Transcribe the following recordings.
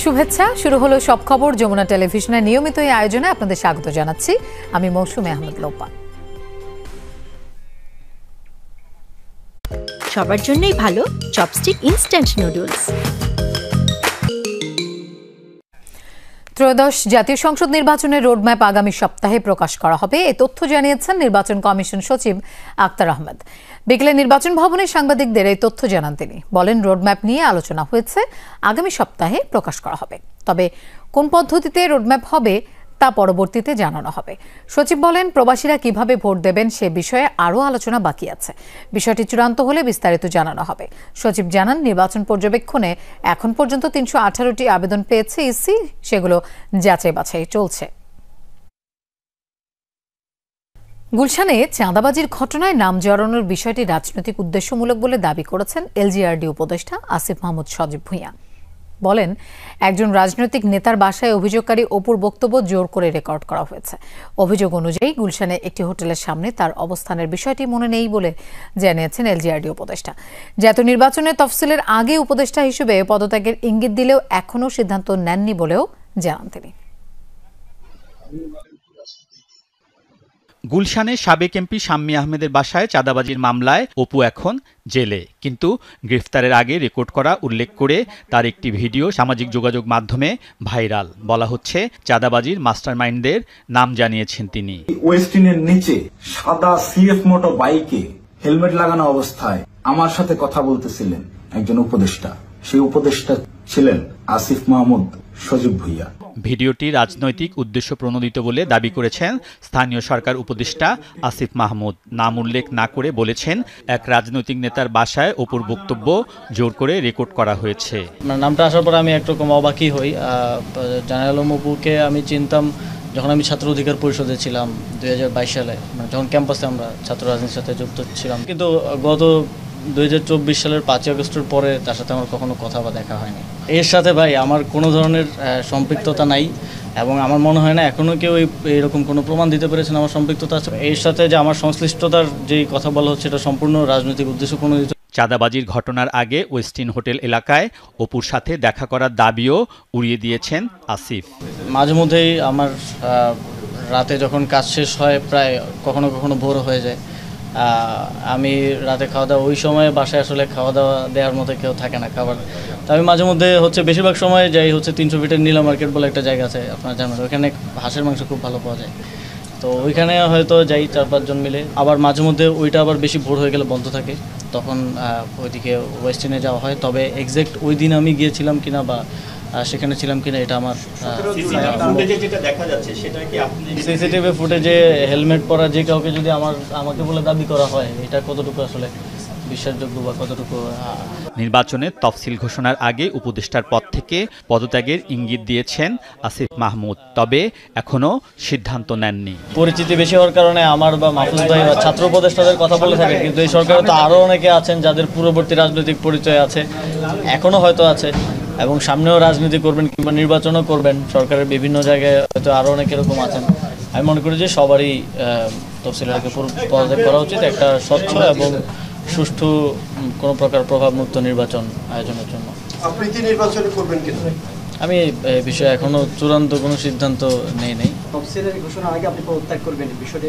শুভেচ্ছা। শুরু হলো সব খবর যমুনা টেলিভিশনের নিয়মিত এই আয়োজনে আপনাদের স্বাগত জানাচ্ছি। আমি মৌসুমী আহমেদ লোপা। সবার জন্যই ভালো চপস্টিক ইনস্ট্যান্ট নুডলস। ত্রয়োদশ জাতীয় সংসদ নির্বাচনের রোডম্যাপ আগামী সপ্তাহে প্রকাশ করা হবে, এ তথ্য জানিয়েছেন নির্বাচন কমিশন সচিব আক্তার আহমেদ। বিকেলে নির্বাচন ভবনে সাংবাদিকদের এই তথ্য জানান তিনি। বলেন, রোডম্যাপ নিয়ে আলোচনা হয়েছে, আগামী সপ্তাহে প্রকাশ করা হবে। তবে কোন পদ্ধতিতে রোডম্যাপ হবে তা পরবর্তীতে জানানো হবে। সচিব বলেন, প্রবাসীরা কিভাবে ভোট দেবেন সে বিষয়ে আরও আলোচনা বাকি আছে। বিষয়টি চূড়ান্ত হলে বিস্তারিত জানানো হবে। সচিব জানান, নির্বাচন পর্যবেক্ষণে এখন পর্যন্ত ৩১৮টি আবেদন পেয়েছে ইসি, সেগুলো যাচাই বাছাই চলছে। গুলশানে চাঁদাবাজির ঘটনায় নাম জড়ানোর বিষয়টি রাজনৈতিক উদ্দেশ্যমূলক বলে দাবি করেছেন এলজিআরডি উপদেষ্টা আসিফ মাহমুদ সজীব ভূঁইয়া। বলেন, একজন রাজনৈতিক নেতার বাসায় অভিযোগকারী অপুর বক্তব্য জোর করে রেকর্ড করা হয়েছে। অভিযোগ অনুযায়ী গুলশানে একটি হোটেলের সামনে তার অবস্থানের বিষয়টি মনে নেই বলে জানিয়েছেন এলজিআরডি উপদেষ্টা। জাতীয় নির্বাচনের তফসিলের আগে উপদেষ্টা হিসেবে পদত্যাগের ইঙ্গিত দিলেও এখনও সিদ্ধান্ত নেননি বলেও জানান তিনি। গুলশানে সাবেক এমপি শাম্মী আহমেদের বাসায় চাঁদাবাজির মামলায় অপু এখন জেলে, কিন্তু গ্রেফতারের আগে রেকর্ড করা উল্লেখ করে তার একটি ভিডিও সামাজিক যোগাযোগ মাধ্যমে ভাইরাল। বলা হচ্ছে, চাঁদাবাজির মাস্টারমাইন্ডদের নাম জানিয়েছেন তিনি। ওয়েস্টিনের নিচে সাদা সিএফ মোটো বাইকে হেলমেট লাগানো অবস্থায় আমার সাথে কথা বলতেছিলেন একজন উপদেষ্টা। সেই উপদেষ্টা ছিলেন আসিফ মাহমুদ সজীব ভূঁইয়া। ভিডিওটি রাজনৈতিক উদ্দেশ্য প্রণোদিত বলে দাবি করেছেন স্থানীয় সরকার উপদেষ্টা আসিফ মাহমুদ। নাম উল্লেখ না করে বলেছেন, এক রাজনৈতিক নেতার বাসায় অপুর বক্তব্য জোর করে রেকর্ড করা হয়েছে। নামটা আসার পর আমি একরকম অবাকই হই। জানা গেল অপুকে আমি চিনতাম যখন আমি ছাত্র অধিকার পরিষদে ছিলাম 2022 সালে, যখন ক্যাম্পাসে আমরা ছাত্র রাজনীতির সাথে যুক্ত ছিলাম। কিন্তু গত 2024 সালের 5 আগস্টের পরে তার সাথে আমার কখনো কথা বা দেখা হয়নি। এর সাথে ভাই আমার কোনো ধরনের সম্পৃক্ততা নাই, এবং আমার মনে হয় না এখনও কেউ এরকম কোনো প্রমাণ দিতে পেরেছেন আমার সম্পৃক্ততা আছে। এর সাথে যে আমার সংশ্লিষ্টতার যেই কথা বলা হচ্ছে, এটা সম্পূর্ণ রাজনৈতিক উদ্দেশ্য প্রণোদিত। চাঁদাবাজির ঘটনার আগে ওয়েস্টিন হোটেল এলাকায় অপুর সাথে দেখা করার দাবিও উড়িয়ে দিয়েছেন আসিফ। মাঝে মধ্যেই আমার রাতে যখন কাজ শেষ হয়, প্রায় কখনো কখনো ভোর হয়ে যায়, আমি রাতে খাওয়া দাওয়া, ওই সময় বাসায় আসলে খাওয়া দাওয়া দেওয়ার মতো কেউ থাকে না খাবার। তো আমি মাঝে মধ্যে বেশিরভাগ সময় যাই 300 ফিটের নীলা মার্কেট বলে একটা জায়গা আছে, আপনারা জানেন, ওইখানে হাঁসের মাংস খুব ভালো পাওয়া যায়। তো ওইখানে হয়তো যাই 4-5 জন মিলে। আবার মাঝে মধ্যে ওইটা আবার বেশি ভোর হয়ে গেলে বন্ধ থাকে, তখন ওইদিকে ওয়েস্টিনে যাওয়া হয়। তবে এক্স্যাক্ট ওই দিন আমি গিয়েছিলাম কিনা বা সেখানে ছিলাম কিনা এটা আমার সিসিটিভি ফুটেজে হেলমেট পরা যে কাউকে যদি আমাকে বলে দাবি করা হয়, এটা কতটুকু আসলে বিশ্বাসযোগ্য বা কতটুকু। নির্বাচনের তফসিল ঘোষণার আগে উপদেষ্টার পদ থেকে পদত্যাগের ইঙ্গিত দিয়েছেন আসিফ মাহমুদ, তবে এখনো সিদ্ধান্ত নেননি। পরিচিতি বেশি হওয়ার কারণে আমার বা মাহফুজ ভাই বা ছাত্র উপদেষ্টাদের কথা বলে থাকে, কিন্তু এই সরকারে তো আরও অনেকে আছেন যাদের পূর্ববর্তী রাজনৈতিক পরিচয় আছে, এখনো হয়তো আছে, এবং সামনেও রাজনীতি করবেন কিংবা নির্বাচনও করবেন। সরকারের বিভিন্ন জায়গায় হয়তো আরও অনেক এরকম আছেন। আমি মনে করি যে সবারই তফসিলের আগে পদত্যাগ করা উচিত, একটা স্বচ্ছ এবং সুষ্ঠু কোনো প্রকার প্রভাবমুক্ত নির্বাচন আয়োজনের জন্য। আপনি কি নির্বাচন করবেন কিনা? আমি এই বিষয়ে এখনো চূড়ান্ত কোনো সিদ্ধান্ত নেই। তফসিলের ঘোষণার আগে আপনি পদত্যাগ করবেন, বিষয়টি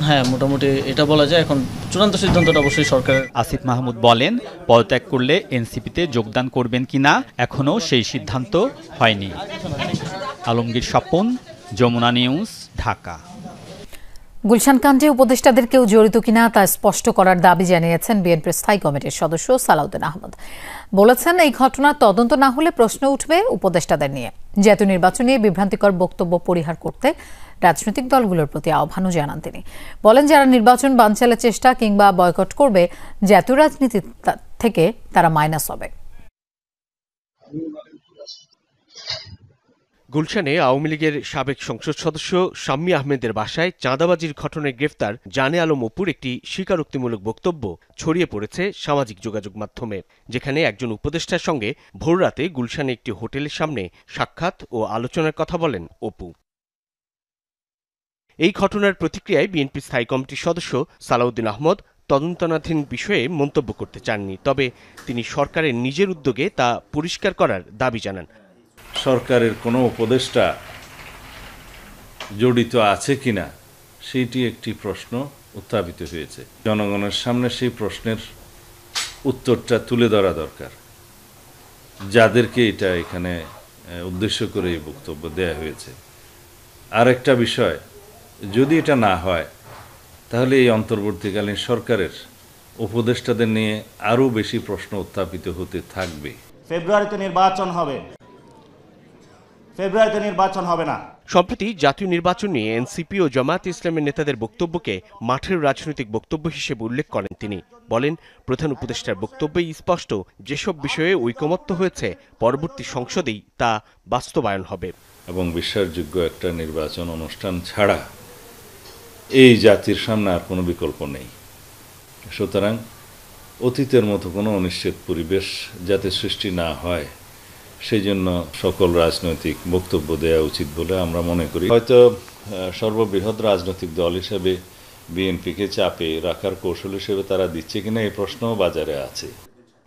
হ্যাঁ, মোটামুটি এটা বলা যায়। এখন চূড়ান্ত সিদ্ধান্তটা অবশ্যই সরকারের। আসিফ মাহমুদ বলেন, পদত্যাগ করলে এনসিপিতে যোগদান করবেন কিনা এখনও সেই সিদ্ধান্ত হয়নি। আলমগীর স্বপন, যমুনা নিউজ, ঢাকা। গুলশান কাণ্ডে উপদেষ্টাদের কেউ জড়িত কিনা তা স্পষ্ট করার দাবি জানিয়েছেন বিএনপির স্থায়ী কমিটির সদস্য সালাউদ্দিন আহমদ। বলেছেন, এই ঘটনার তদন্ত না হলে প্রশ্ন উঠবে উপদেষ্টাদের নিয়ে। জাতীয় নির্বাচন নিয়ে বিভ্রান্তিকর বক্তব্য পরিহার করতে রাজনৈতিক দলগুলোর প্রতি আহ্বানও জানান তিনি। বলেন, যারা নির্বাচন বানচালের চেষ্টা কিংবা বয়কট করবে, জাতীয় রাজনীতি থেকে তারা মাইনাস হবে। গুলশানে আওয়ামী লীগের সাবেক সংসদ সদস্য শাম্মী আহমেদের বাসায় চাঁদাবাজির ঘটনায় গ্রেফতার জানে আলম অপুর একটি স্বীকারোক্তিমূলক বক্তব্য ছড়িয়ে পড়েছে সামাজিক যোগাযোগ মাধ্যমে, যেখানে একজন উপদেষ্টার সঙ্গে ভোররাতে গুলশানে একটি হোটেলের সামনে সাক্ষাৎ ও আলোচনার কথা বলেন অপু। এই ঘটনার প্রতিক্রিয়ায় বিএনপির স্থায়ী কমিটির সদস্য সালাউদ্দিন আহমদ তদন্তনাধীন বিষয়ে মন্তব্য করতে চাননি, তবে তিনি সরকারের নিজের উদ্যোগে তা পরিষ্কার করার দাবি জানান। সরকারের কোনো উপদেষ্টা জড়িত আছে কিনা সেইটি একটি প্রশ্ন উত্থাপিত হয়েছে। জনগণের সামনে সেই প্রশ্নের উত্তরটা তুলে ধরা দরকার, যাদেরকে এটা এখানে উদ্দেশ্য করে এই বক্তব্য দেয়া হয়েছে। আর একটা বিষয়, যদি এটা না হয় তাহলে এই অন্তর্বর্তীকালীন সরকারের উপদেষ্টাদের নিয়ে আরও বেশি প্রশ্ন উত্থাপিত হতে থাকবে। ফেব্রুয়ারিতে নির্বাচন হবে, ফেব্রুয়ারিতে নির্বাচন হবে না। সম্প্রতি জাতীয় নির্বাচন নিয়ে এনসিপি ও জামায়াতে ইসলামের নেতাদের বক্তব্যকে মাঠের রাজনৈতিক বক্তব্য হিসেবে উল্লেখ করেন তিনি। বলেন, প্রধান উপদেষ্টার বক্তব্যেই স্পষ্ট যেসব বিষয়ে ঐকমত্য হয়েছে পরবর্তী সংসদেই তা বাস্তবায়ন হবে। এবং বিশ্বাসযোগ্য একটা নির্বাচন অনুষ্ঠান ছাড়া এই জাতির সামনে আর কোনো বিকল্প নেই। সুতরাং অতীতের মতো কোনো অনিশ্চিত পরিবেশ যাতে সৃষ্টি না হয় সেই জন্য সকল রাজনৈতিক বক্তব্য দেওয়া উচিত বলে আমরা মনে করি। হয়তো সর্ববৃহৎ রাজনৈতিক দল হিসেবে বিএনপিকে চাপে রাখার কৌশল হিসেবে তারা দিচ্ছে কিনা এই প্রশ্নও বাজারে আছে।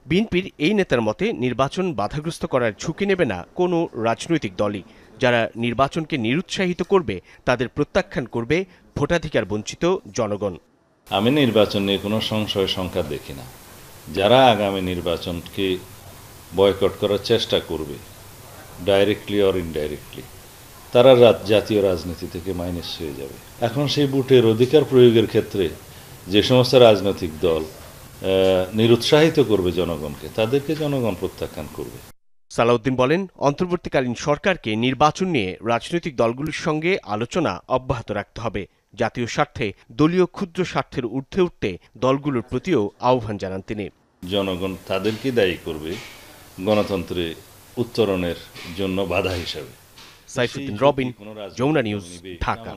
বিএনপির এই নেতার মতে নির্বাচন বাধাগ্রস্ত করার ঝুঁকি নেবে না কোনো রাজনৈতিক দলই। যারা নির্বাচনকে নিরুৎসাহিত করবে তাদের প্রত্যাখ্যান করবে ভোটাধিকার বঞ্চিত জনগণ। আমি নির্বাচন নিয়ে কোনো সংশয় শঙ্কা দেখি না। যারা আগামী নির্বাচনকে বয়কট করার চেষ্টা করবে ডাইরেক্টলি অর ইনডাইরেক্টলি, তারা জাতীয় রাজনীতি থেকে মাইনাস হয়ে যাবে। এখন সেই ভোটের অধিকার প্রয়োগের ক্ষেত্রে যে সমস্ত রাজনৈতিক দল নিরুৎসাহিত করবে জনগণকে, তাদেরকে জনগণ প্রত্যাখ্যান করবে। সালাউদ্দিন বলেন, অন্তর্বর্তীকালীন সরকারকে নির্বাচন নিয়ে রাজনৈতিক দলগুলোর সঙ্গে আলোচনা অব্যাহত রাখতে হবে। জাতীয় স্বার্থে দলীয় ক্ষুদ্র স্বার্থের ঊর্ধ্বে উঠতে দলগুলোর প্রতিও আহ্বান জানান তিনি। জনগণ তাদেরকে দায়ী করবে গণতন্ত্রে উত্তরণের জন্য বাধা হিসাবে। সাইফুদ্দিন রবিন, যমুনা নিউজ, ঢাকা।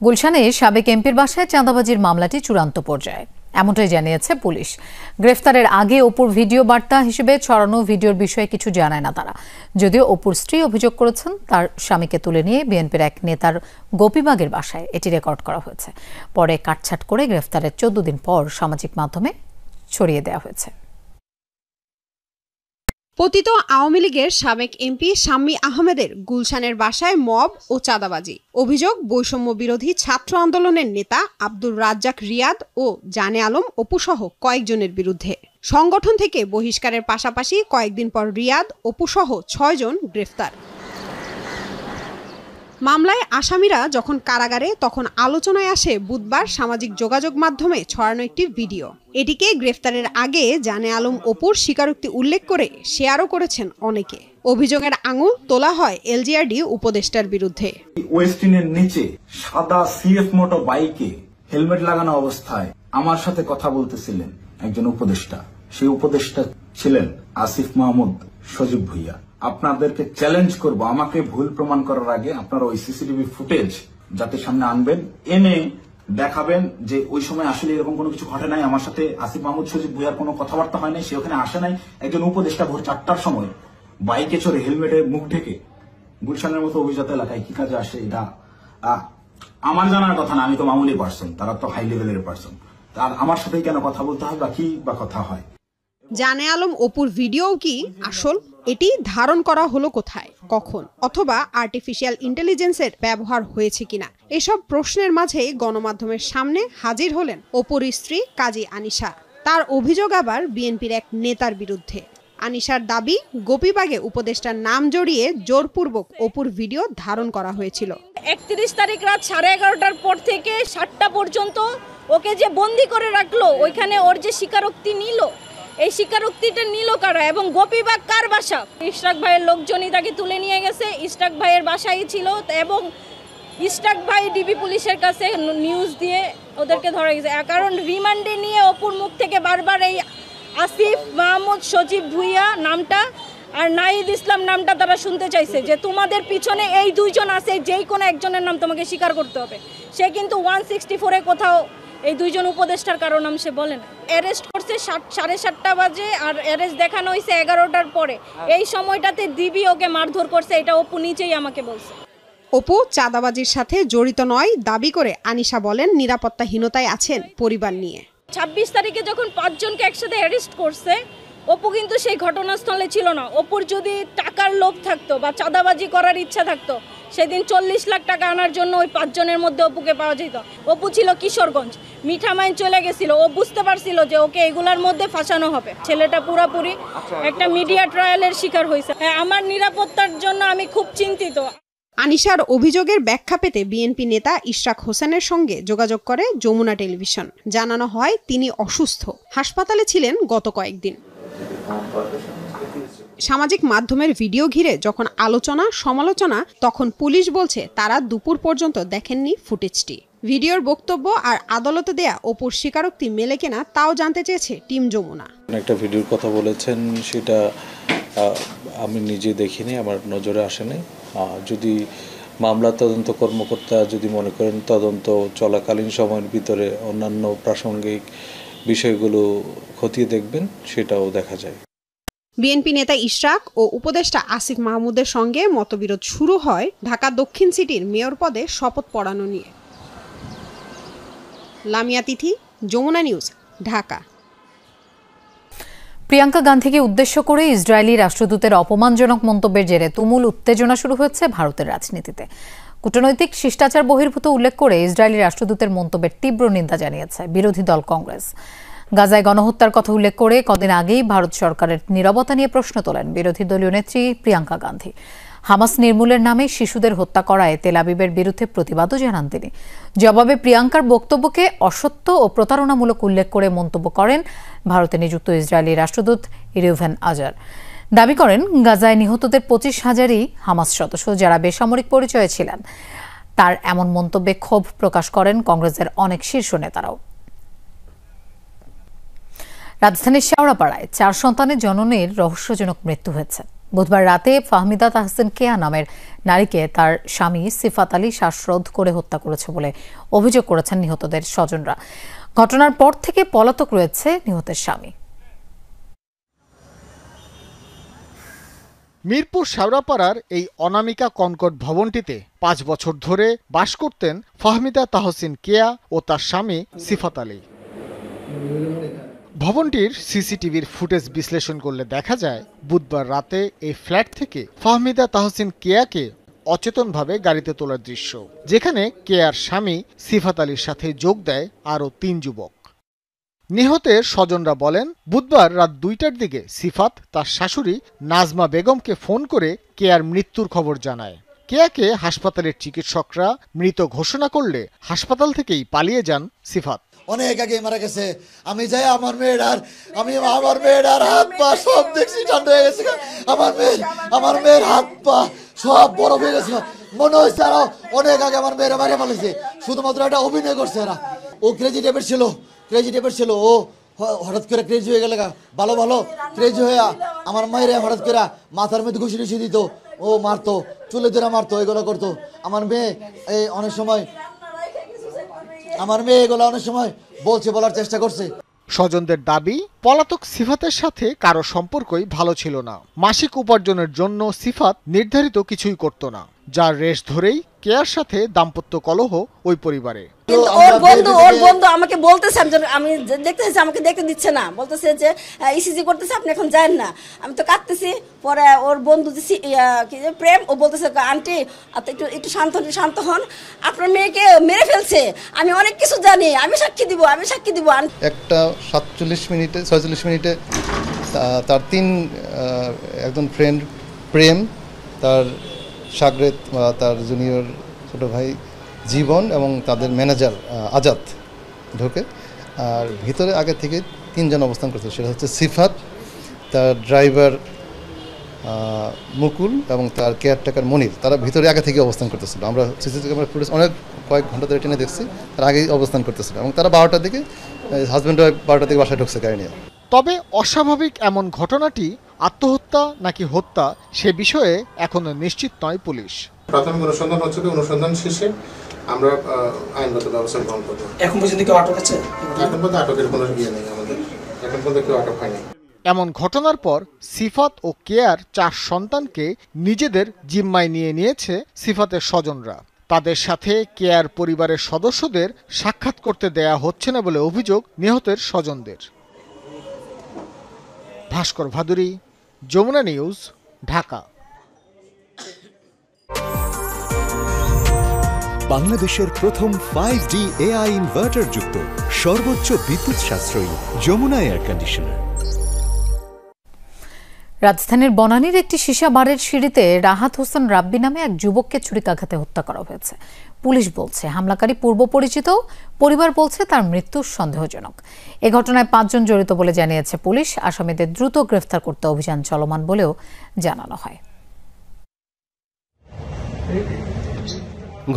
গুলশানে সাবেক এমপির বাসায় চাঁদাবাজির মামলাটি চূড়ান্ত পর্যায়ে, এমনটাই জানিয়েছে পুলিশ। গ্রেফতারের আগে অপুর ভিডিও বার্তা হিসেবে ছড়ানো ভিডিওর বিষয়ে কিছু জানায় না তারা। যদিও অপুর স্ত্রী অভিযোগ করেছেন তার স্বামীকে তুলে নিয়ে বিএনপির এক নেতার গোপীবাগের বাসায় এটি রেকর্ড করা হয়েছে। পরে কাটছাট করে গ্রেফতারের 14 দিন পর সামাজিক মাধ্যমে ছড়িয়ে দেওয়া হয়েছে। পতিত আওয়ামী লীগের সাবেক এমপি শাম্মী আহমেদের গুলশানের বাসায় মব ও চাঁদাবাজি অভিযোগ বৈষম্য বিরোধী ছাত্র আন্দোলনের নেতা আব্দুর রাজ্জাক রিয়াদ ও জানে আলম অপুসহ কয়েকজনের বিরুদ্ধে। সংগঠন থেকে বহিষ্কারের পাশাপাশি কয়েকদিন পর রিয়াদ অপুসহ 6 জন গ্রেফতার। মামলায় আসামিরা যখন কারাগারে তখন আলোচনায় আসে বুধবার সামাজিক যোগাযোগ মাধ্যমে ছড়ানো একটি ভিডিও। এটিকে গ্রেফতারের আগে জানে আলম অপুর স্বীকারোক্তি উল্লেখ করে শেয়ারও করেছেন অনেকে। অভিযোগের আঙুল তোলা হয় এলজিআরডি উপদেষ্টার বিরুদ্ধে। ওয়েস্টিনের নিচে সাদা সিএফ মোটো বাইকে হেলমেট লাগানো অবস্থায় আমার সাথে কথা বলতেছিলেন একজন উপদেষ্টা। সেই উপদেষ্টা ছিলেন আসিফ মাহমুদ সজীব ভুইয়া। আপনাদেরকে চ্যালেঞ্জ করব, আমাকে ভুল প্রমাণ করার আগে আপনারা ওই সিসিটিভি ফুটেজ যাতে সামনে আনবেন, এনে দেখাবেন যে ওই সময় আসলে এরকম কোনো কিছু ঘটে নাই। আমার সাথে আসিফ মাহমুদ সজীব ভুইয়ার কোনো কথাবার্তা হয় নাই, সে ওখানে আসে নাই। একজন উপদেষ্টা ভোর 4টার সময় বাইকে চড়ে হেলমেটে মুখ ঢেকে গুলশানের মতো অভিজাত এলাকায় কি কাজে আসে, এটা আমার জানার কথা না। আমি তো মামুলি পার্সন, তারা তো হাই লেভেলের পার্সন। আর আমার সাথেই কেন কথা বলতে হয় বা কি বা কথা হয়? জানে আলম অপুর ভিডিও কি আসল? এটি ধারণ করা হলো কোথায়, কখন, অথবা আর্টিফিশিয়াল ইন্টেলিজেন্সের ব্যবহার হয়েছে কিনা, এসব প্রশ্নের মাঝেই গণমাধ্যমের সামনে হাজির হলেন অপুর স্ত্রী কাজী আনিশা। তার অভিযোগ আবার বিএনপির এক নেতার বিরুদ্ধে। আনিশার দাবি, গোপীবাগে উপদেষ্টার নাম জড়িয়ে জোরপূর্বক অপুর ভিডিও ধারণ করা হয়েছিল। 31 তারিখ রাত 11:30টার পর থেকে 7টা পর্যন্ত ওকে যে বন্দি করে রাখলো, ওইখানে ওর যে স্বীকারোক্তি নিল, এই স্বীকারোক্তিটা নিল কারা এবং গোপীবাগ কার বাসা? ইশরাক ভাইয়ের লোকজনই তাকে তুলে নিয়ে গেছে। ইশরাক ভাইয়ের বাসায় ছিল এবং ইশরাক ভাই ডিবি পুলিশের কাছে নিউজ দিয়ে ওদেরকে ধরা গেছে। কারণ রিমান্ডে নিয়ে অপুর মুখ থেকে বারবার এই আসিফ মাহমুদ সজীব ভুইয়া নামটা আর নাহিদ ইসলাম নামটা তারা শুনতে চাইছে, যে তোমাদের পিছনে এই দুইজন আছে, যেই কোনো একজনের নাম তোমাকে স্বীকার করতে হবে। সে কিন্তু 164-এ কোথাও এই দুইজন উপদেষ্টার কারো নাম সে বলে না। অ্যারেস্ট করছে 7:30 বাজে আর অ্যারেস্ট দেখানো হয়েছে 11টার পরে। এই সময়টাতে ডিবি ওকে মারধর করছে, এটা অপু নিজেই আমাকে বলছে। অপু চাঁদাবাজির সাথে জড়িত নয় দাবি করে আনিশা বলেন নিরাপত্তাহীনতায় আছেন পরিবার নিয়ে। 26 তারিখে যখন 5 জনকে একসাথে অ্যারেস্ট করছে, অপু কিন্তু সেই ঘটনাস্থলে ছিল না। অপুর যদি টাকার লোভ থাকতো বা চাঁদাবাজি করার ইচ্ছা থাকতো, সেদিন 40 লাখ টাকা আনার জন্য ওই 5 জনের মধ্যে অপুকে পাওয়া যেত। অপু ছিল কিশোরগঞ্জ, মিঠামাইন চলে গেছিল। ও বুঝতে পারছিল যে ওকে এগুলার মধ্যে ফাঁসানো হবে। ছেলেটা পুরাপুরি একটা মিডিয়া ট্রায়ালের শিকার হয়েছে। আমার নিরাপত্তার জন্য আমি খুব চিন্তিত। আনিশার অভিযোগের ব্যাখ্যা পেতে বিএনপি নেতা ইশরাক হোসেনের সঙ্গে যোগাযোগ করে যমুনা টেলিভিশন। জানানো হয় তিনি অসুস্থ, হাসপাতালে ছিলেন গত কয়েকদিন। সামাজিক মাধ্যমের ভিডিও ঘিরে যখন আলোচনা সমালোচনা, তখন পুলিশ বলছে তারা দুপুর পর্যন্ত দেখেননি ফুটেজটি। ভিডিওর বক্তব্য আর আদালতে দেয়া অপুর স্বীকারোক্তি মেলে কিনা তাও জানতে চেয়েছে টিম যমুনা। একটা ভিডিওর কথা বলেছেন, সেটা আমি নিজে দেখিনি, আমার নজরে আসেনি। যদি মামলা তদন্ত কর্মকর্তা যদি মনে করেন তদন্ত চলাকালীন সময়ের ভিতরে অন্যান্য প্রাসঙ্গিক বিষয়গুলো খতিয়ে দেখবেন, সেটাও দেখা যায়। বিএনপি নেতা ইশরাক ও উপদেষ্টা আসিফ মাহমুদের সঙ্গে মতবিরোধ শুরু হয় ঢাকা দক্ষিণ সিটির মেয়র পদে শপথ পড়ানো নিয়ে। লামিয়া তিথি, যমুনা নিউজ, ঢাকা। প্রিয়াঙ্কা গান্ধীকে উদ্দেশ্য করে ইসরায়েলি রাষ্ট্রদূতের অপমানজনক মন্তব্যের জেরে তুমুল উত্তেজনা শুরু হয়েছে ভারতের রাজনীতিতে। কূটনৈতিক শিষ্টাচার বহির্ভূত উল্লেখ করে ইসরায়েলি রাষ্ট্রদূতের মন্তব্যের তীব্র নিন্দা জানিয়েছে বিরোধী দল কংগ্রেস। গাজায় গণহত্যার কথা উল্লেখ করে কদিন আগেই ভারত সরকারের নীরবতা নিয়ে প্রশ্ন তোলেন বিরোধী দলীয় নেত্রী প্রিয়াঙ্কা গান্ধী। হামাস নির্মূলের নামে শিশুদের হত্যা করায় তেল আবিবের বিরুদ্ধে প্রতিবাদও জানান তিনি। জবাবে প্রিয়াঙ্কার বক্তব্যকে অসত্য ও প্রতারণামূলক উল্লেখ করে মন্তব্য করেন ভারতে নিযুক্ত ইসরায়েলি রাষ্ট্রদূত ইরিউভেন আজার। দাবি করেন গাজায় নিহতদের 25,000ই হামাস সদস্য, যারা বেসামরিক পরিচয়ে ছিলেন। তার এমন মন্তব্যে ক্ষোভ প্রকাশ করেন কংগ্রেসের অনেক শীর্ষ নেতারাও। রাজধানীর শেওড়াপাড়ায় 4 সন্তানের জননীর রহস্যজনক মৃত্যু হয়েছে। বুধবার রাতে ফাহমিদা তাহসিন কেয়া নামের নারীকে তার স্বামী সিফাত আলী শ্বাসরোধ করে হত্যা করেছে বলে অভিযোগ করেছেন নিহতদের স্বজনরা। ঘটনার পর থেকে পলাতক রয়েছে নিহতের স্বামী। মিরপুর শেওড়াপাড়ার এই অনামিকা কনকট ভবনটিতে 5 বছর ধরে বাস করতেন ফাহমিদা তাহসিন কেয়া ও তার স্বামী সিফাত আলী। ভবনটির সিসিটিভির ফুটেজ বিশ্লেষণ করলে দেখা যায় বুধবার রাতে এই ফ্ল্যাট থেকে ফাহমিদা তাহসিন কেয়াকে অচেতনভাবে গাড়িতে তোলার দৃশ্য, যেখানে কেয়ার স্বামী সিফাত আলীর সাথে যোগ দেয় আরও 3 যুবক। নিহতের স্বজনরা বলেন, বুধবার রাত 2টার দিকে সিফাত তার শাশুড়ি নাজমা বেগমকে ফোন করে কেয়ার মৃত্যুর খবর জানায়। কেয়াকে হাসপাতালের চিকিৎসকরা মৃত ঘোষণা করলে হাসপাতাল থেকেই পালিয়ে যান সিফাত। অনেক আগে মারা গেছে। আমি যাই আমার মেয়ের হাত পা সব দেখছি ঠান্ডা হয়ে গেছে। আমার মেয়ের হাত পা সব বরফ হয়ে গেছে। মনে হচ্ছে আরো অনেক আগে আমার মেয়েরা মারে ফেলেছে। শুধুমাত্র একটা অভিনয় করছে এরা। ও ক্রেজি টাইপের ছিল। ও হঠাৎ করে ক্রেজি হয়ে গেলে ভালো ক্রেজি হয়ে আমার মায়ের হঠাৎ করে মাথার মধ্যে ঘুষি দিত, ও মারতো, চুলে ধরে মারতো, এগুলো করতো। আমার মেয়ে অনেক সময় বলার চেষ্টা করছে। স্বজনদের দাবি, পলাতক সিফাতের সাথে কারো সম্পর্কই ভালো ছিল না। মাসিক উপার্জনের জন্য সিফাত নির্ধারিত কিছুই করত না, যার রেশ ধরেই কেয়ার সাথে দাম্পত্য কলহ ওই পরিবারে। ওর বন্ধু আমাকে বলতেছে, আমি দেখতেছি, আমাকে দেখতে দিচ্ছে না, বলতেছে যে ইসিজি করতেছে, আপনি এখন যান না। আমি তো কাঁদতেছি। পরে ওর বন্ধু প্রেম, ও বলতেছে, আন্টি একটু শান্ত হন, আপনার মেয়েকে মেরে ফেলছে, আমি অনেক কিছু জানি, আমি সাক্ষী দিব। একটা 46 মিনিটে তার একজন ফ্রেন্ড প্রেম, তার সাগরেত তার জুনিয়র ছোট ভাই জীবন এবং তাদের ম্যানেজার আজাদ ঢোকে। আর ভিতরে আগে থেকে 3 জন অবস্থান করছে। সেটা হচ্ছে সিফাত, তার ড্রাইভার মুকুল এবং তার কেয়ারটেকার মনির। তারা ভিতরে আগে থেকে অবস্থান করতেছিল। আমরা সিসিটিভি ক্যামেরা ফুটেজ কয়েক ঘন্টা ধরে টেনে দেখছি, তারা আগেই অবস্থান করতেছিল এবং তারা 12টার দিকে হাজব্যান্ড ওয়াইফ 12টার দিকে বাসায় ঢুকছে গাড়ি নিয়ে। তবে অস্বাভাবিক এমন ঘটনাটি আত্মহত্যা নাকি হত্যা সে বিষয়ে এখনো নিশ্চিত নয় পুলিশ। প্রাথমিক অনুসন্ধান হচ্ছে, অনুসন্ধান শেষে আমরা আইনগত ব্যবস্থা গ্রহণ করব। এখন পর্যন্ত কেউ আটক আছে? এখন পর্যন্ত আটকের কোনো ইয়ে নেই আমাদের, এখন পর্যন্ত কেউ আটক হয়নি। এমন ঘটনার পর সিফাত ও কেয়ার 4 সন্তানকে নিজেদের জিম্মায় নিয়েছে সিফাতের স্বজনরা। তাদের সাথে কেয়ার পরিবারের সদস্যদের সাক্ষাৎ করতে দেয়া হচ্ছে না বলে অভিযোগ নিহতের স্বজনদের। ভাস্কর ভাদুরী, যমুনা নিউজ, ঢাকা। বাংলাদেশের প্রথম 5G AI ইনভার্টার যুক্ত সর্বোচ্চ বিদ্যুৎ সাশ্রয়ী যমুনা এয়ার কন্ডিশনার। রাজধানীর বনানীর একটি সীসা বারের সিঁড়িতে রাহাত হোসেন রাব্বি নামে এক যুবককে ছুরিকাঘাতে হত্যা করা হয়েছে। পুলিশ বলছে হামলাকারী পূর্ব পরিচিত, পরিবার বলছে তার মৃত্যু সন্দেহজনক। এ ঘটনায় 5 জন জড়িত বলে জানিয়েছে পুলিশ। আসামিদের দ্রুত গ্রেফতার করতে অভিযান চলমান বলেও জানানো হয়।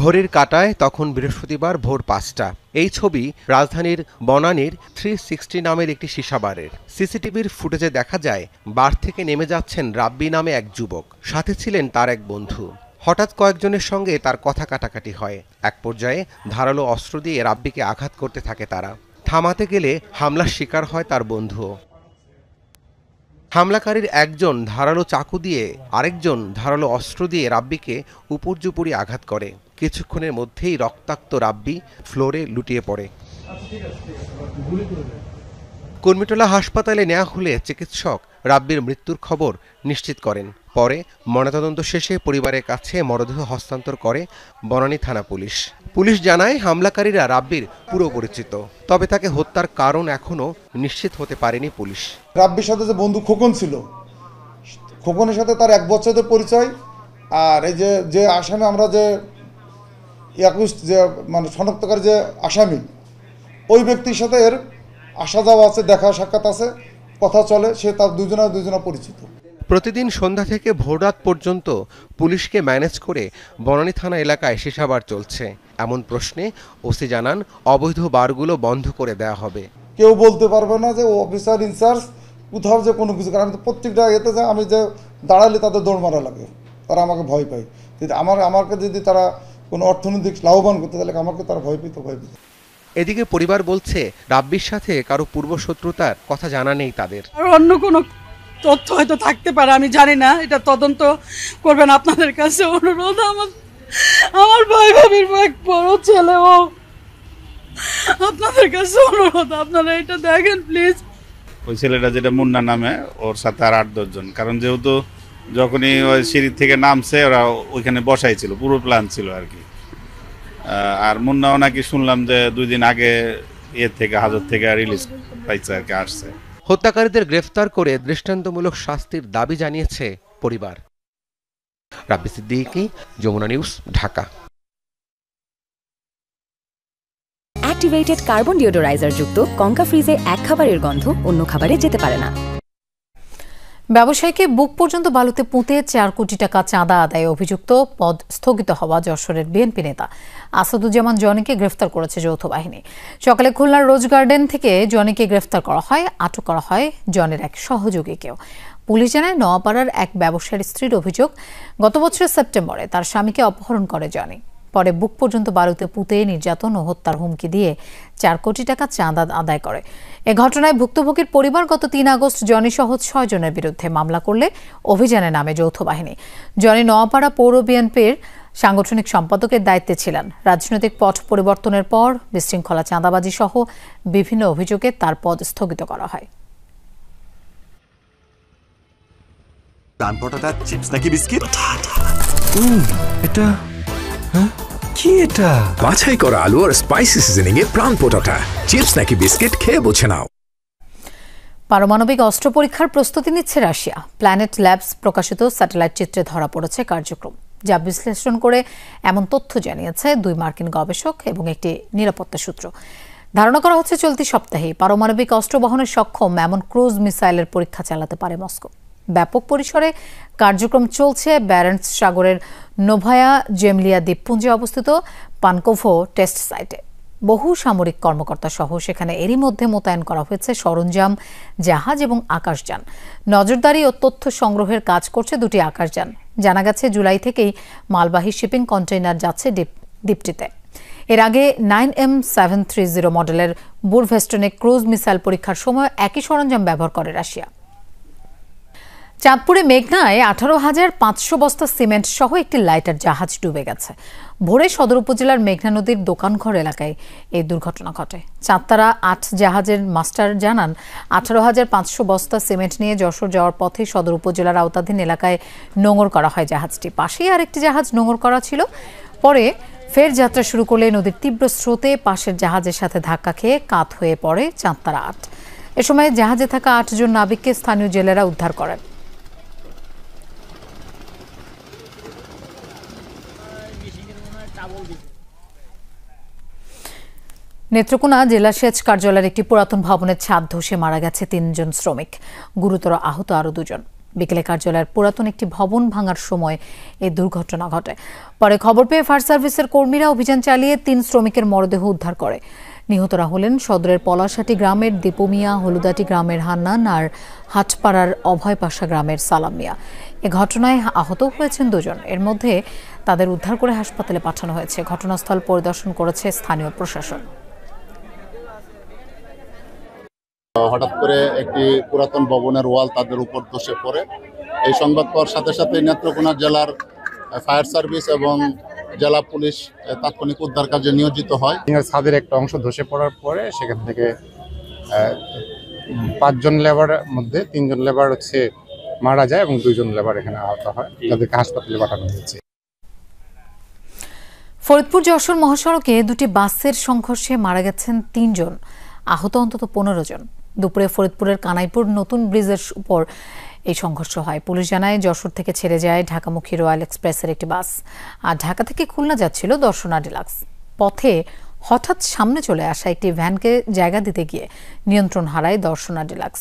ঘড়ির কাঁটায় তখন বৃহস্পতিবার ভোর 5টা। এই ছবি রাজধানীর বনানীর 360 নামের একটি সীসাবারের। সিসিটিভির ফুটেজে দেখা যায় বার থেকে নেমে যাচ্ছেন রাব্বি নামে এক যুবক, সাথে ছিলেন তার এক বন্ধু। হঠাৎ কয়েকজনের সঙ্গে তার কথা কাটাকাটি হয়। এক পর্যায়ে ধারালো অস্ত্র দিয়ে রাব্বিকে আঘাত করতে থাকে তারা। থামাতে গেলে হামলার শিকার হয় তার বন্ধুও। হামলাকারীর একজন ধারালো চাকু দিয়ে, আরেকজন ধারালো অস্ত্র দিয়ে রাব্বিকে উপর্যুপরি আঘাত করে। কিছুক্ষণের মধ্যেই রক্তাক্ত রাব্বি ফ্লোরে লুটিয়ে পড়ে। কুর্মিটোলা হাসপাতালে নেওয়া হলে চিকিৎসক রাব্বির মৃত্যুর খবর নিশ্চিত করেন। পরে ময়নাতদন্ত শেষে পরিবারের কাছে মরদেহ হস্তান্তর করে বনানী থানা পুলিশ। পুলিশ জানায় হামলাকারীরা রাব্বির পুরো পরিচিত, তবে তাকে হত্যার কারণ এখনো নিশ্চিত হতে পারেনি পুলিশ। রাব্বির সাথে যে বন্ধু খোকন ছিল, খোকনের সাথে তার 1 বছরের পরিচয়। আর এই যে আসামি, আমরা যে 21 যে মানে শনাক্তকারী যে আসামি, ওই ব্যক্তির সাথে এর আসা যাওয়া আছে, দেখা সাক্ষাৎ আছে, কথা চলে, সে তার দুজনা পরিচিত। প্রতিদিন সন্ধ্যা থেকে ভোররাত পর্যন্ত পুলিশকে ম্যানেজ করে বনানী থানা এলাকায় সীসাবার চলছে। এমন প্রশ্নে ওসি জানান অবৈধ বারগুলো বন্ধ করে দেওয়া হবে। কেউ বলতে পারবে না যে ও অফিসার ইনচার্জ কোথাও যে কোনো কিছু, কারণ আমি তো প্রত্যেকটা এতে যে আমি যে দাঁড়ালে তাদের দৌড় মারা লাগে, তারা আমাকে ভয় পায়। যদি আমাকে যদি তারা কোনো অর্থনৈতিক লাভবান করতে, তাহলে আমাকে তারা ভয় পেত। এদিকে পরিবার বলছে রাব্বির সাথে কারো পূর্বশত্রুতার কথা জানা নেই তাদের। আর অন্য কোনো তথ্য হয়তো থাকতে পারে, আমি জানি না। এটা তদন্ত করবেন, আপনাদের কাছে অনুরোধ। আমার ভাই ভাবির এক বড় ছেলে, ও আপনাদের কাছে অনুরোধ, আপনারা এটা দেখেন প্লিজ। ওই ছেলেটা যেটা মুন্না নামে, ওর সাথে আর 8-10 জন, কারণ যেহেতু যখনই ওই সিঁড়ি থেকে নামছে ওরা ওইখানে বসাই ছিল, পুরো প্ল্যান ছিল আর কি। আর মুন্নাও নাকি শুনলাম যে 2 দিন আগে হাজত থেকে রিলিজ পাইছে আর কি, আসছে। হত্যাকারীদের গ্রেফতার করে দৃষ্টান্তমূলক শাস্তির দাবি জানিয়েছে পরিবার। Rabbi Siddiqui, Jamuna News, Dhaka. Activated carbon deodoriser যুক্ত কঙ্কা ফ্রিজে এক খাবারের গন্ধ অন্য খাবারে যেতে পারে না। ব্যবসায়ীকে বুক পর্যন্ত বালুতে পুঁতে 4 কোটি টাকা চাঁদা আদায়ে অভিযুক্ত পদ স্থগিত হওয়া যশোরের বিএনপি নেতা আসাদুজ্জামান জনিকে গ্রেফতার করেছে যৌথ বাহিনী। সকালে খুলনার রোজ গার্ডেন থেকে জনিকে গ্রেফতার করা হয়। আটক করা হয় জনের এক সহযোগীকেও। পুলিশ জানায় নোয়াপাড়ার এক ব্যবসায়ীর স্ত্রীর অভিযোগ, গত বছরের সেপ্টেম্বরে তার স্বামীকে অপহরণ করে জনি। পরে বুক পর্যন্ত বালুতে পুঁতে নির্যাতন ও হত্যার হুমকি দিয়ে 4 কোটি টাকা চাঁদা আদায় করে। এ ঘটনায় ভুক্তভোগীর পরিবার গত 3 আগস্ট জনি সহ 6 জনের বিরুদ্ধে মামলা করলে অভিযানে নামে যৌথ বাহিনী। জনি নোয়াপাড়া পৌর বিএনপির সাংগঠনিক সম্পাদকের দায়িত্বে ছিলেন। রাজনৈতিক পট পরিবর্তনের পর বিশৃঙ্খলা, চাঁদাবাজি সহ বিভিন্ন অভিযোগে তার পদ স্থগিত করা হয়। চিপস নাকি বিস্কিট? এটা কি? এটা বাছাই করা আলু আর স্পাইসি সিজনিং এ প্রাণ পোটাটা। চিপস নাকি বিস্কিট, খেয়ে বুঝে নাও। পারমাণবিক অস্ত্র পরীক্ষার প্রস্তুতি নিচ্ছে রাশিয়া। প্ল্যানেট ল্যাবস প্রকাশিত স্যাটেলাইট চিত্রে ধরা পড়েছে কার্যক্রম, যা বিশ্লেষণ করে এমন তথ্য জানিয়েছে 2 মার্কিন গবেষক এবং একটি নিরাপত্তা সূত্র। ধারণা করা হচ্ছে চলতি সপ্তাহেই পারমাণবিক অস্ত্র বহনে সক্ষম এমন ক্রুজ মিসাইলের পরীক্ষা চালাতে পারে মস্কো। ব্যাপক পরিসরে কার্যক্রম চলছে ব্যারেন্টস সাগরের নোভায়া জেমলিয়া দ্বীপপুঞ্জে অবস্থিত পানকোভো টেস্ট সাইটে। বহু সামরিক কর্মকর্তা সহ সেখানে এরই মধ্যে মোতায়েন করা হয়েছে সরঞ্জাম, জাহাজ এবং আকাশযান। নজরদারি ও তথ্য সংগ্রহের কাজ করছে 2টি আকাশযান। জানা গেছে জুলাই থেকেই মালবাহী শিপিং কন্টেইনার যাচ্ছে দ্বীপটিতে। এর আগে 9M730 মডেলের বুরভেস্টনে ক্রুজ মিসাইল পরীক্ষার সময় একই সরঞ্জাম ব্যবহার করে রাশিয়া। চাঁদপুরে মেঘনায় 18,500 বস্তা সিমেন্ট সহ একটি লাইটার জাহাজ ডুবে গেছে। ভোরে সদর উপজেলার মেঘনা নদীর দোকানঘর এলাকায় এই দুর্ঘটনা ঘটে। চাঁদতারা 8 জাহাজের মাস্টার জানান, 18,500 বস্তা সিমেন্ট নিয়ে যশোর যাওয়ার পথে সদর উপজেলার আওতাধীন এলাকায় নোঙর করা হয় জাহাজটি। পাশেই আরেকটি জাহাজ নোঙর করা ছিল। পরে ফের যাত্রা শুরু করলে নদীর তীব্র স্রোতে পাশের জাহাজের সাথে ধাক্কা খেয়ে কাত হয়ে পড়ে চাঁদতারা 8। এ সময় জাহাজে থাকা 8 জন নাবিককে স্থানীয় জেলেরা উদ্ধার করেন। নেত্রকোনা জেলা সেচ কার্যালয়ের একটি পুরাতন ভবনের ছাদ ধসে মারা গেছে 3 জন শ্রমিক, গুরুতর আহত আরও 2 জন। বিকেলে কার্যালয়ের পুরাতন একটি ভবন ভাঙার সময় এই দুর্ঘটনা ঘটে। পরে খবর পেয়ে ফায়ার সার্ভিসের কর্মীরা অভিযান চালিয়ে 3 শ্রমিকের মরদেহ উদ্ধার করে। নিহতরা হলেন সদরের পলাশাটি গ্রামের দীপু মিয়া, হলুদাটি গ্রামের হান্নান আর হাটপাড়ার অভয় পাশা গ্রামের সালাম মিয়া। এ ঘটনায় আহত হয়েছেন 2 জন। এর মধ্যে তাদের উদ্ধার করে হাসপাতালে পাঠানো হয়েছে। ঘটনাস্থল পরিদর্শন করেছে স্থানীয় প্রশাসন। হঠাৎ করে একটি পুরাতন ভবনের ওয়াল তাদের উপর ধসে পড়ে। এই সংবাদ পাওয়ার সাথে সাথে নেত্রকোনা জেলার ফায়ার সার্ভিস এবং জেলা পুলিশ তাৎক্ষণিক উদ্ধার কাজে নিয়োজিত হয়। ছাদের একটা অংশ ধসে পড়ার পরে সেখান থেকে 5 জন লেবারের মধ্যে 3 জন লেবার মারা যায় এবং 2 জন লেবার এখানে আহত হয়, তাদেরকে হাসপাতালে পাঠানো হয়েছে। ফরিদপুর যশোর মহাসড়কে 2টি বাসের সংঘর্ষে মারা গেছেন 3 জন, আহত অন্তত 15 জন। দুপুরে ফরিদপুরের কানাইপুর নতুন ব্রিজের উপর এই সংঘর্ষ হয়। পুলিশ জানায়, যশোর থেকে ছেড়ে যায় ঢাকামুখী রয়্যাল এক্সপ্রেসের একটি বাস, আর ঢাকা থেকে খুলনা যাচ্ছিল দর্শনা ডিলাক্স। পথে হঠাৎ সামনে চলে আসা একটি ভ্যানকে জায়গা দিতে গিয়ে নিয়ন্ত্রণ হারায় দর্শনা ডিলাক্স।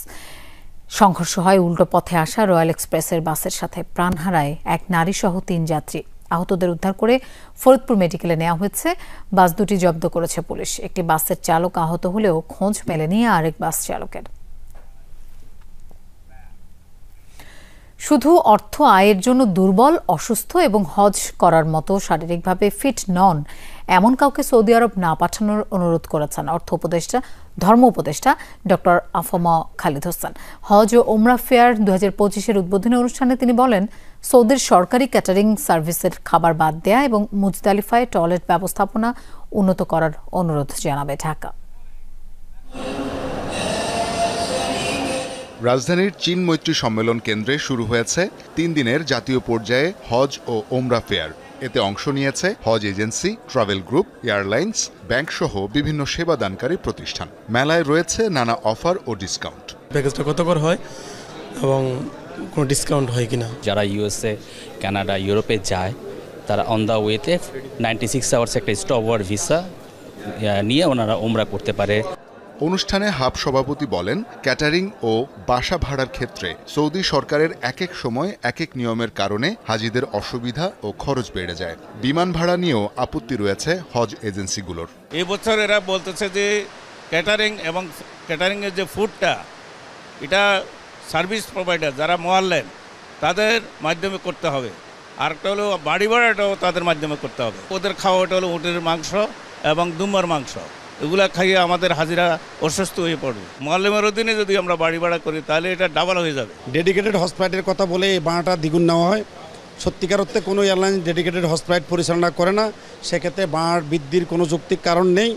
সংঘর্ষ হয় উল্টো পথে আসা রয়্যাল এক্সপ্রেসের বাসের সাথে। প্রাণ হারায় এক নারী সহ 3 যাত্রী। আহতদের উদ্ধার করে ফরিদপুর মেডিকেলে নেওয়া হয়েছে। বাস দুটি জব্দ করেছে পুলিশ। একটি বাসের চালক আহত হলেও খোঁজ মেলেনি আরেক বাস চালকের। শুধু অর্থ আয়ের জন্য দুর্বল, অসুস্থ এবং হজ করার মতো শারীরিকভাবে ফিট নন এমন কাউকে সৌদি আরব না পাঠানোর অনুরোধ করেছেন ধর্ম উপদেষ্টা ডক্টর আফমা খালিদ হোসেন। হজ ও ওমরা ফেয়ার 2025-এর উদ্বোধনী অনুষ্ঠানে তিনি বলেন, সৌদির সরকারি ক্যাটারিং সার্ভিসের খাবার বাদ দেয়া এবং মুজদালিফায় টয়লেট ব্যবস্থাপনা উন্নত করার অনুরোধ জানাবে ঢাকা। রাজধানীর চীন মৈত্রী সম্মেলন কেন্দ্রে শুরু হয়েছে 3 দিনের জাতীয় পর্যায়ে হজ ও ওমরা ফেয়ার। এতে অংশ নিয়েছে হজ agency, travel group, airlines, bank সহ বিভিন্ন সেবাদানকারী প্রতিষ্ঠান। মেলায় রয়েছে নানা অফার ও ডিসকাউন্ট। প্যাকেজটা কত করে হয় এবং কোনো ডিসকাউন্ট হয় কিনা? যারা ইউএসএ, কানাডা, ইউরোপে যায় তারা অন দ্য ওয়েতে 96 আওয়ার্স একটা স্টপ ওয়ার ভিসা নিয়ে ওনারা ওমরা করতে পারে। অনুষ্ঠানে হাব সভাপতি বলেন, ক্যাটারিং ও বাসা ভাড়ার ক্ষেত্রে সৌদি সরকারের এক এক সময় এক এক নিয়মের কারণে হাজিদের অসুবিধা ও খরচ বেড়ে যায়। বিমান ভাড়া নিয়েও আপত্তি রয়েছে হজ এজেন্সিগুলোর। এই বছর এরা বলতেছে যে ক্যাটারিং এবং ক্যাটারিংয়ের যে ফুডটা, এটা সার্ভিস প্রোভাইডার যারা মোয়াল্লেম তাদের মাধ্যমে করতে হবে। আরেকটা হলো বাড়ি ভাড়াটাও তাদের মাধ্যমে করতে হবে। ওদের খাওয়াটা হলো উটের মাংস এবং দুম্বার মাংস, এগুলা খাইয়ে আমাদের হাজিরা অসুস্থ হয়ে পড়বে। মোয়াল্লেমের অধীনে যদি আমরা বাড়ি ভাড়া করি তাহলে এটা ডাবল হয়ে যাবে। ডেডিকেটেড হসপিটালের কথা বলে এই ভাড়াটা দ্বিগুণ নেওয়া হয়। সত্যিকার অর্থে কোনো এয়ারলাইন ডেডিকেটেড হসপিটাল পরিচালনা করে না, সেক্ষেত্রে ভাড়ার বৃদ্ধির কোনো যৌক্তিক কারণ নেই।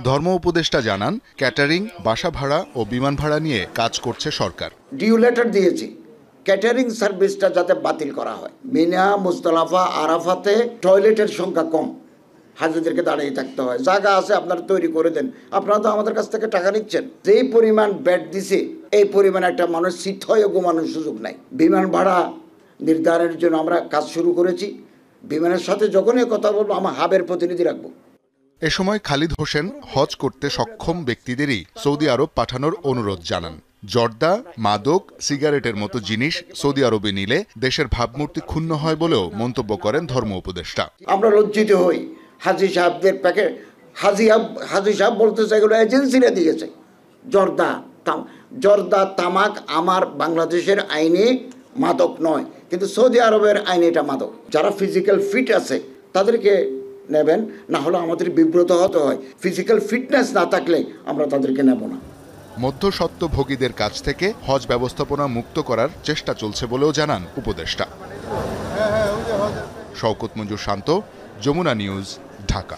ধর্ম উপদেষ্টা জানান, ক্যাটারিং, বাসা ভাড়া ও বিমান ভাড়া নিয়ে কাজ করছে সরকার। ডিউ লেটার দিয়েছি ক্যাটারিং সার্ভিসটা যাতে বাতিল করা হয়। মিনা, মুজদালিফা, আরাফাতে টয়লেটের সংখ্যা কম, হাজিদেরকে দাঁড়িয়ে থাকতে হয়। জায়গা আছে, আপনারা তৈরি করে দেন। আপনারা তো আমাদের কাছ থেকে টাকা নিচ্ছেন। যেই পরিমাণ বেড দিছে এই পরিমাণ একটা মানুষ সিট হয়ে ঘুমানোর সুযোগ নাই। বিমান ভাড়া নির্ধারণের জন্য আমরা কাজ শুরু করেছি। বিমানের সাথে যখনই কথা বলবো আমার হাবের প্রতিনিধি রাখবো। এ সময় খালিদ হোসেন হজ করতে সক্ষম ব্যক্তিদেরই সৌদি আরব পাঠানোর অনুরোধ জানান। জর্দা, মাদক, সিগারেটের মতো জিনিস সৌদি আরবে নিলে দেশের ভাবমূর্তি ক্ষুণ্ণ হয় বলেও মন্তব্য করেন ধর্ম উপদেষ্টা। আমরা লজ্জিত হই হাজি সাহেবদের প্যাকেট। হাজি সাহেব বলতেছে এগুলো এজেন্সিরা দিয়েছে। জর্দা, তামাক আমার বাংলাদেশের আইনে মাদক নয়, কিন্তু সৌদি আরবের আইনে এটা মাদক। যারা ফিজিক্যাল ফিট আছে তাদেরকে নেবেন, না হলে আমাদের বিব্রত হতে হয়। ফিজিক্যাল ফিটনেস না থাকলে আমরা তাদেরকে নেব না। মধ্যস্বত্বভোগীদের কাছ থেকে হজ ব্যবস্থাপনা মুক্ত করার চেষ্টা চলছে বলেও জানান উপদেষ্টা। শওকত মঞ্জুর শান্ত, যমুনা নিউজ, ঢাকা।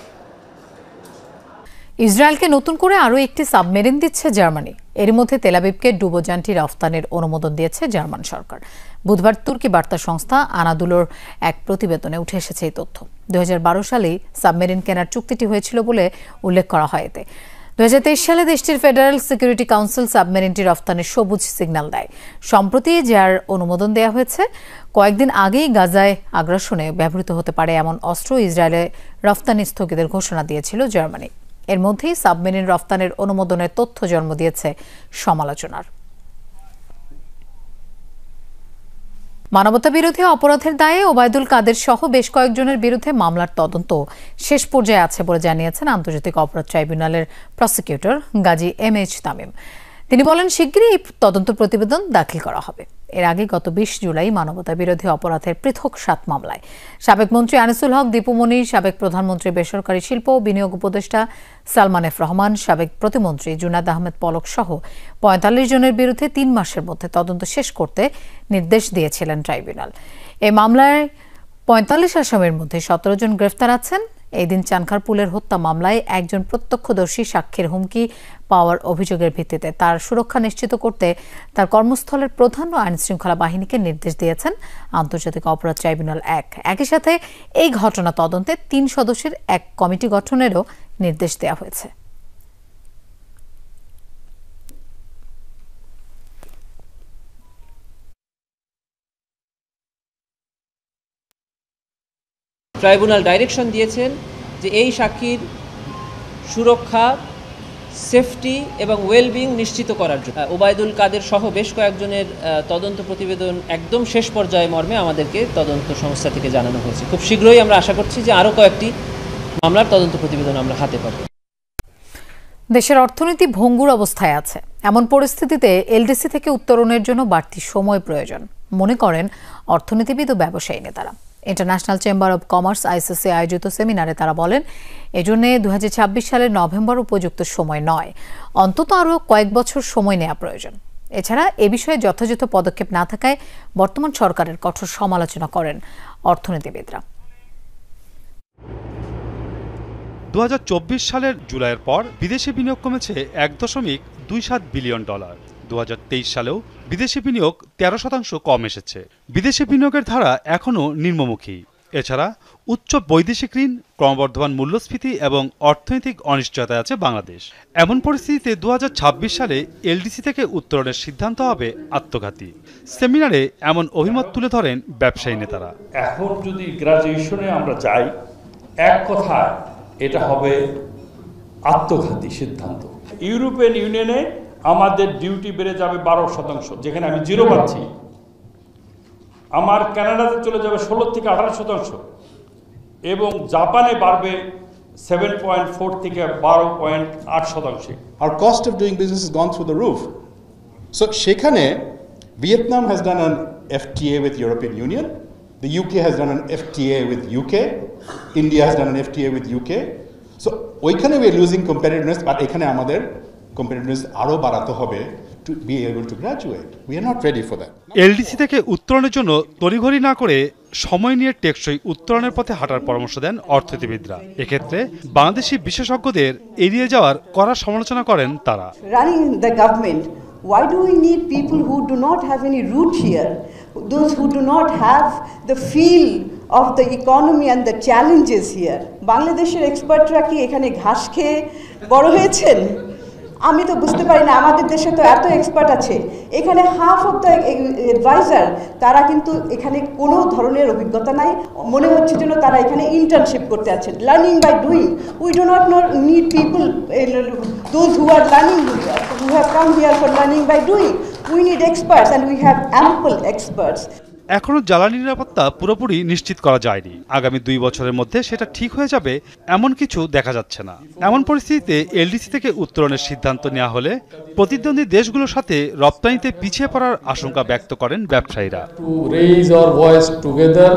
ইসরায়েলকে নতুন করে আরও একটি সাবমেরিন দিচ্ছে জার্মানি। এর মধ্যে তেলাবিবকে ডুবোযানটি রফতানির অনুমোদন দিয়েছে জার্মান সরকার। বুধবার তুর্কি বার্তা সংস্থা আনাদুলোর এক প্রতিবেদনে উঠে এসেছে এই তথ্য। 2012 সালেই সাবমেরিন কেনার চুক্তিটি হয়েছিল বলে উল্লেখ করা হয় এতে। 2023 সালে দেশটির ফেডারেল সিকিউরিটি কাউন্সিল সাবমেরিনটি রফতানির সবুজ সিগন্যাল দেয়। সম্প্রতি যার অনুমোদন দেওয়া হয়েছে, কয়েকদিন আগেই গাজায় আগ্রাসনে ব্যবহৃত হতে পারে এমন অস্ত্র ইসরায়েলে রফতানি স্থগিতের ঘোষণা দিয়েছিল জার্মানি। এর মধ্যেই সাবমেরিন রফতানির অনুমোদনের তথ্য জন্ম দিয়েছে সমালোচনার। মানবতাবিরোধী অপরাধের দায়ে ওবায়দুল কাদের সহ বেশ কয়েকজনের বিরুদ্ধে মামলার তদন্ত শেষ পর্যায়ে আছে বলে জানিয়েছেন আন্তর্জাতিক অপরাধ ট্রাইব্যুনালের প্রসিকিউটর গাজী MH তামিম। তিনি বলেন, শিগগিরই এই তদন্ত প্রতিবেদন দাখিল করা হবে। এর আগে গত 20 জুলাই মানবতাবিরোধী অপরাধের পৃথক 7 মামলায় সাবেক মন্ত্রী আনিসুল হক দীপু মনি, সাবেক প্রধানমন্ত্রী বেসরকারি শিল্প ও বিনিয়োগ উপদেষ্টা সালমান এফ রহমান, সাবেক প্রতিমন্ত্রী জুনাদ আহমেদ পলক সহ 45 জনের বিরুদ্ধে 3 মাসের মধ্যে তদন্ত শেষ করতে নির্দেশ দিয়েছিলেন ট্রাইব্যুনাল। এই মামলায় 45 আসামির মধ্যে 17 জন গ্রেফতার আছেন। এই দিন চানখারপুলের হত্যা মামলায় একজন প্রত্যক্ষদর্শী সাক্ষীর হুমকি পাওয়ার অভিযোগের ভিত্তিতে তার সুরক্ষা নিশ্চিত করতে তার কর্মস্থলের প্রধান ও আইনশৃঙ্খলা বাহিনীকে নির্দেশ দিয়েছেন আন্তর্জাতিক অপরাধ ট্রাইব্যুনাল 1। একই সাথে এই ঘটনা তদন্তে 3 সদস্যের এক কমিটি গঠনেরও নির্দেশ দেওয়া হয়েছে। ট্রাইব্যুনাল ডাইরেকশন দিয়েছেন যে এই সাক্ষীর সুরক্ষা, সেফটি এবং ওয়েলবিং নিশ্চিত করার জন্য ওবায়দুল কাদের সহ বেশ কয়েকজনের তদন্ত প্রতিবেদন একদম শেষ পর্যায়ে মর্মে আমাদেরকে তদন্ত সংস্থা থেকে জানানো হয়েছে। খুব শীঘ্রই আমরা আশা করছি যে আরও কয়েকটি মামলার তদন্ত প্রতিবেদন আমরা হাতে পাব। দেশের অর্থনীতি ভঙ্গুর অবস্থায় আছে। এমন পরিস্থিতিতে এলডিসি থেকে উত্তরণের জন্য বাড়তি সময় প্রয়োজন মনে করেন অর্থনীতিবিদ ও ব্যবসায়ী নেতারা। International chamber of commerce ICC আয়োজিত সেমিনারে তারা বলেন, এজন্য 2026 সালের নভেম্বর উপযুক্ত সময় নয়, অন্তত আরও কয়েক বছর সময় নেওয়া প্রয়োজন। এছাড়া এ বিষয়ে যথাযথ পদক্ষেপ না থাকায় বর্তমান সরকারের কঠোর সমালোচনা করেন অর্থনীতিবিদরা। 2024 সালের জুলাইয়ের পর বিদেশি বিনিয়োগ কমেছে $1.27 বিলিয়ন। 2023 সালেও বিদেশি বিনিয়োগ 13% কম এসেছে। বিদেশি বিনিয়োগের ধারা এখনও নিম্নমুখী। এছাড়া উচ্চ বৈদেশিক ঋণ, ক্রমবর্ধমান মূল্যস্ফীতি এবং অর্থনৈতিক অনিশ্চয়তায় আছে বাংলাদেশ। এমন পরিস্থিতিতে 2026 সালে এলডিসি থেকে উত্তরণের সিদ্ধান্ত হবে আত্মঘাতী। সেমিনারে এমন অভিমত তুলে ধরেন ব্যবসায়ী নেতারা। এখন যদি গ্রাজুয়েশনে আমরা যাই, এক কথায় এটা হবে আত্মঘাতী সিদ্ধান্ত। ইউরোপিয়ান ইউনিয়নে আমাদের ডিউটি বেড়ে যাবে 12%, যেখানে আমি 0 পাচ্ছি। আমার কানাডাতে চলে যাবে 16 থেকে 18% এবং জাপানে বাড়বে 7.4 থেকে 12.8%। Our cost of doing business has gone through the roof. So সেখানে Vietnam has done an FTA with European Union, the UK has done an FTA with UK, India has done an FTA with UK. So ওইখানে we are losing competitiveness, but এখানে আমাদের competitiveness আরো বাড়াতে হবে to be able to graduate. We are not ready for that. LDC থেকে উত্তরণের জন্য তড়িঘড়ি না করে সময় নিয়ে টেকসই উত্তরণের পথে হাঁটার পরামর্শ দেন অর্থনীতিবিদরা। এক্ষেত্রে বাংলাদেশি বিশেষজ্ঞদের এড়িয়ে যাওয়ার কড়া সমালোচনা করেন তারা। Running the government, why do we need people who do not have any root here, those who do not have the feel of the economy and the challenges here? বাংলাদেশের এক্সপার্টরা কি এখানে ঘাস খেয়ে বড় হয়েছেন? আমি তো বুঝতে পারি না। আমাদের দেশে তো এত এক্সপার্ট আছে, এখানে হাফ অফ দ্য অ্যাডভাইজার তারা কিন্তু এখানে কোনো ধরনের অভিজ্ঞতা নাই। মনে হচ্ছে যেন তারা এখানে ইন্টার্নশিপ করতে আছেন। Learning by doing, we do not need people those who are learning, who have come here for learning by doing. We need experts and we have ample experts. এখনো জ্বালানি নিরাপত্তা পুরোপুরি নিশ্চিত করা যায়নি। আগামী 2 বছরের মধ্যে সেটা ঠিক হয়ে যাবে এমন কিছু দেখা যাচ্ছে না। এমন পরিস্থিতিতে এলডিসি থেকে উত্তরণের সিদ্ধান্ত নেওয়া হলে প্রতিদ্বন্দ্বী দেশগুলোর সাথে রপ্তানিতে পিছিয়ে পড়ার আশঙ্কা ব্যক্ত করেন ব্যবসায়ীরা। To raise our voice together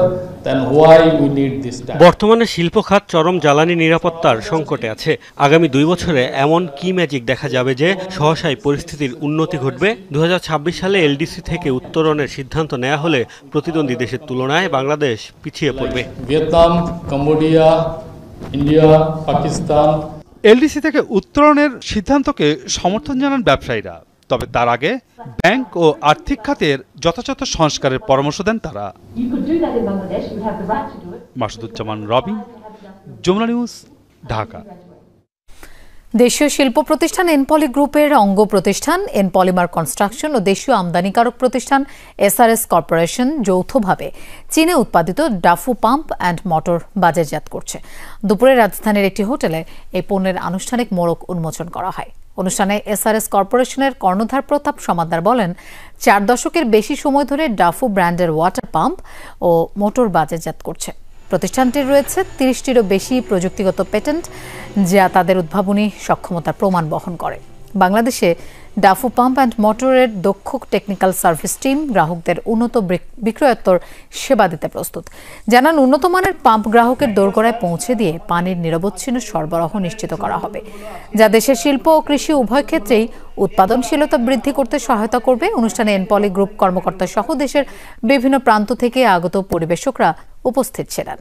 বর্তমানে শিল্প খাত চরম জ্বালানি নিরাপত্তার সংকটে আছে। আগামী 2 বছরে এমন কি ম্যাজিক দেখা যাবে যে সহসাই পরিস্থিতির উন্নতি ঘটবে? 2026 সালে এলডিসি থেকে উত্তরণের সিদ্ধান্ত নেওয়া হলে প্রতিদ্বন্দ্বী দেশের তুলনায় বাংলাদেশ পিছিয়ে পড়বে। Vietnam, Cambodia, India, Pakistan. LDC থেকে উত্তরণের সিদ্ধান্তকে সমর্থন জানান ব্যবসায়ীরা, তবে তার আগে ব্যাংক ও আর্থিক খাতের যথাযথ সংস্কারের পরামর্শ দেন তারা। মাসুদুজ্জামান রবিন, যমুনা নিউজ, ঢাকা। দেশীয় শিল্প প্রতিষ্ঠান এনপলি গ্রুপের অঙ্গ প্রতিষ্ঠান এনপলিমার কনস্ট্রাকশন ও দেশীয় আমদানিকারক প্রতিষ্ঠান এসআরএস কর্পোরেশন যৌথভাবে চীনে উৎপাদিত ডাফু পাম্প অ্যান্ড মোটর বাজারজাত করছে। দুপুরে রাজধানীর একটি হোটেলে এই পণ্যের আনুষ্ঠানিক মোড়ক উন্মোচন করা হয়। অনুষ্ঠানে এসআরএস কর্পোরেশনের কর্ণধার প্রতাপ সমাদ্দার বলেন, 4 দশকের বেশি সময় ধরে ডাফু ব্র্যান্ডের ওয়াটার পাম্প ও মোটর বাজারজাত করছে। প্রতিষ্ঠানটির রয়েছে 30টিরও বেশি প্রযুক্তিগত পেটেন্ট, যা তাদের উদ্ভাবনী সক্ষমতার প্রমাণ বহন করে। বাংলাদেশে ডাফু পাম্প অ্যান্ড মোটরের দক্ষ টেকনিক্যাল সার্ভিস টিম গ্রাহকদের উন্নত বিক্রয়োত্তর সেবা দিতে প্রস্তুত। জানান, উন্নত মানের পাম্প গ্রাহকের দোরগোড়ায় পৌঁছে দিয়ে পানির নিরবচ্ছিন্ন সরবরাহ নিশ্চিত করা হবে, যা দেশের শিল্প ও কৃষি উভয় ক্ষেত্রেই উৎপাদনশীলতা বৃদ্ধি করতে সহায়তা করবে। অনুষ্ঠানে এনপলি গ্রুপ কর্মকর্তা সহ দেশের বিভিন্ন প্রান্ত থেকে আগত পরিবেশকরা উপস্থিত ছিলেন।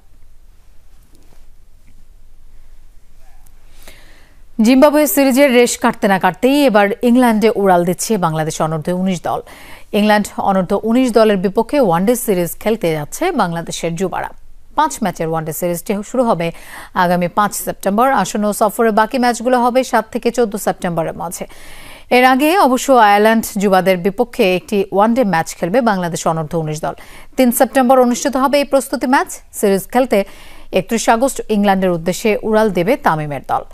জিম্বাবুয়ে সিরিজের রেশ কাটতে না কাটতেই এবার ইংল্যান্ডে উড়াল দিচ্ছে বাংলাদেশ অনূর্ধ্ব 19 দল। ইংল্যান্ড অনূর্ধ্ব 19 দলের বিপক্ষে ওয়ানডে সিরিজ খেলতে যাচ্ছে বাংলাদেশের যুবারা। 5 ম্যাচের ওয়ানডে সিরিজটি শুরু হবে আগামী 5 সেপ্টেম্বর। আসন্ন সফরের বাকি ম্যাচগুলো হবে 7 থেকে 14 সেপ্টেম্বরের মাঝে। এর আগে অবশ্য আয়ারল্যান্ড যুবাদের বিপক্ষে একটি ওয়ানডে ম্যাচ খেলবে বাংলাদেশ অনূর্ধ্ব 19 দল। 3 সেপ্টেম্বর অনুষ্ঠিত হবে এই প্রস্তুতি ম্যাচ। সিরিজ খেলতে 31 আগস্ট ইংল্যান্ডের উদ্দেশ্যে উড়াল দেবে তামিমের দল।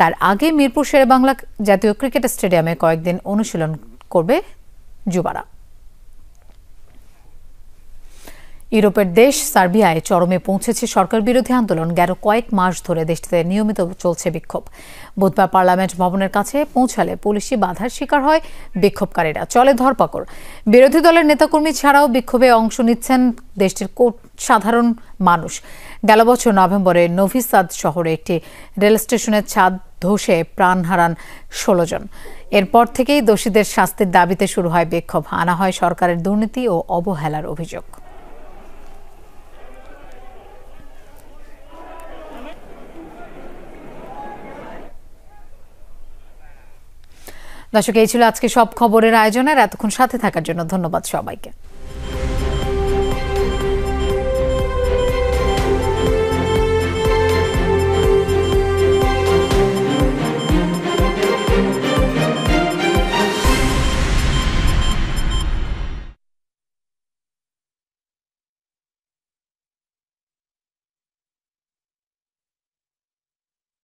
তার আগে মিরপুর শেরেবাংলা জাতীয় ক্রিকেট স্টেডিয়ামে কয়েকদিন অনুশীলন করবে যুবারা। ইউরোপের দেশ সার্বিয়ায় চরমে পৌঁছেছে সরকার বিরোধী আন্দোলন। গেল কয়েক মাস ধরে দেশটিতে নিয়মিত চলছে বিক্ষোভ। বুধবার পার্লামেন্ট ভবনের কাছে পৌঁছালে পুলিশি বাধার শিকার হয় বিক্ষোভকারীরা। চলে ধরপাকড়। বিরোধী দলের নেতাকর্মী ছাড়াও বিক্ষোভে অংশ নিচ্ছেন দেশটির সাধারণ মানুষ। গেল বছর নভেম্বরে নোভি সাদ শহরে একটি রেল স্টেশনের ছাদ ধসে প্রাণ হারান 16 জন। এরপর থেকেই দোষীদের শাস্তির দাবিতে শুরু হয় বিক্ষোভ। আনা হয় সরকারের দুর্নীতি ও অবহেলার অভিযোগ। দর্শক, এই ছিল আজকে সব খবরের আয়োজনের। এতক্ষণ সাথে থাকার জন্য ধন্যবাদ সবাইকে।